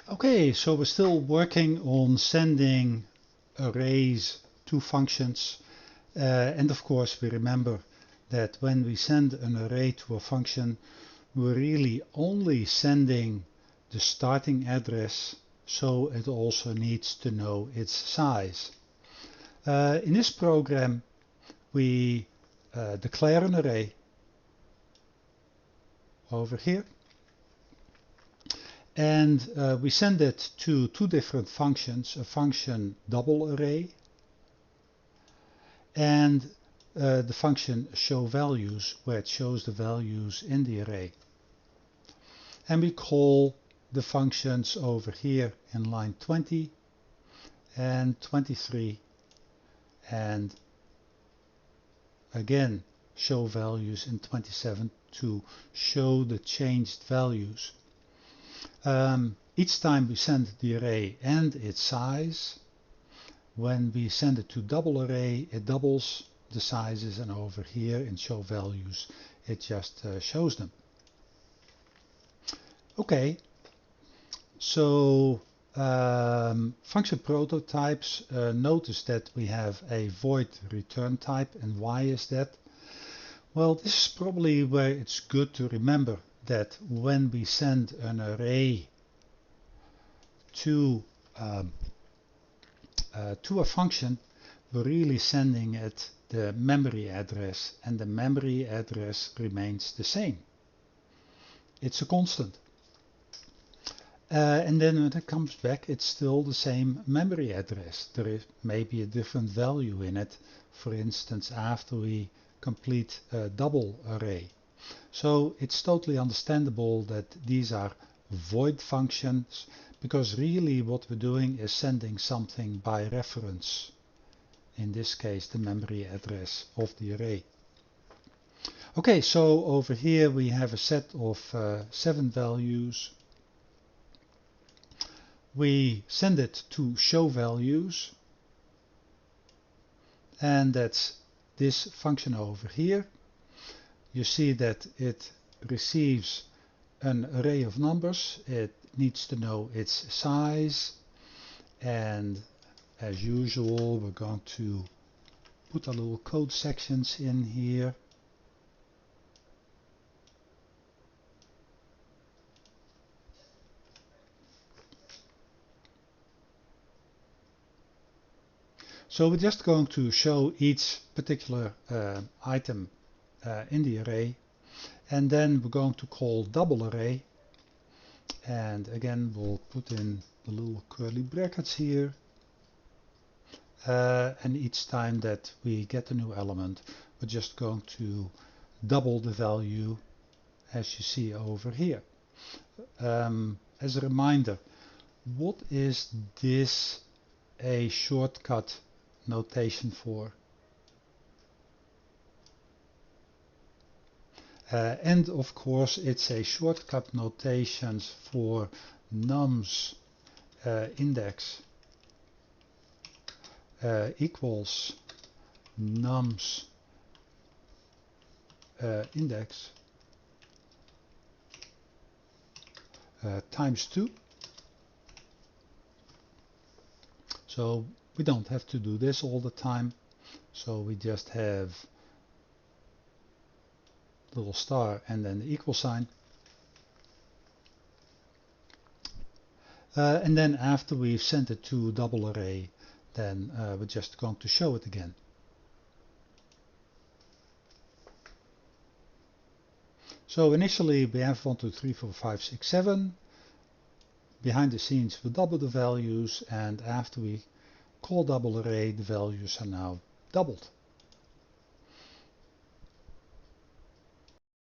Okay, so we're still working on sending arrays to functions. And of course, we remember that when we send an array to a function, we're really only sending the starting address, so it also needs to know its size. In this program, we declare an array over here. And we send it to two different functions, a function double array and the function show values, where it shows the values in the array. And we call the functions over here in line 20 and 23 and again show values in 27 to show the changed values. Each time we send the array and its size, when we send it to double array, it doubles the sizes, and over here in show values, it just shows them. Okay, so function prototypes, notice that we have a void return type, and why is that? Well, this is probably where it's good to remember that when we send an array to a function, we're really sending it the memory address, and the memory address remains the same. It's a constant. And then when it comes back, it's still the same memory address. There is maybe a different value in it, for instance, after we complete a double array. So it's totally understandable that these are void functions, because really what we're doing is sending something by reference, in this case the memory address of the array. Okay, so over here we have a set of 7 values. We send it to show values, and that's this function over here. You see that it receives an array of numbers. It needs to know its size, and as usual we're going to put our little code sections in here. So we're just going to show each particular item in the array, and then we're going to call double array, and again we'll put in the little curly brackets here, and each time that we get a new element, we're just going to double the value, as you see over here. As a reminder, what is this a shortcut notation for? And of course it's a shortcut notation for nums index equals nums index times 2. So we don't have to do this all the time, so we just have little star and then the equal sign. And then after we've sent it to double array, then we're just going to show it again. So initially we have 1, 2, 3, 4, 5, 6, 7. Behind the scenes we double the values, and after we call double array, the values are now doubled.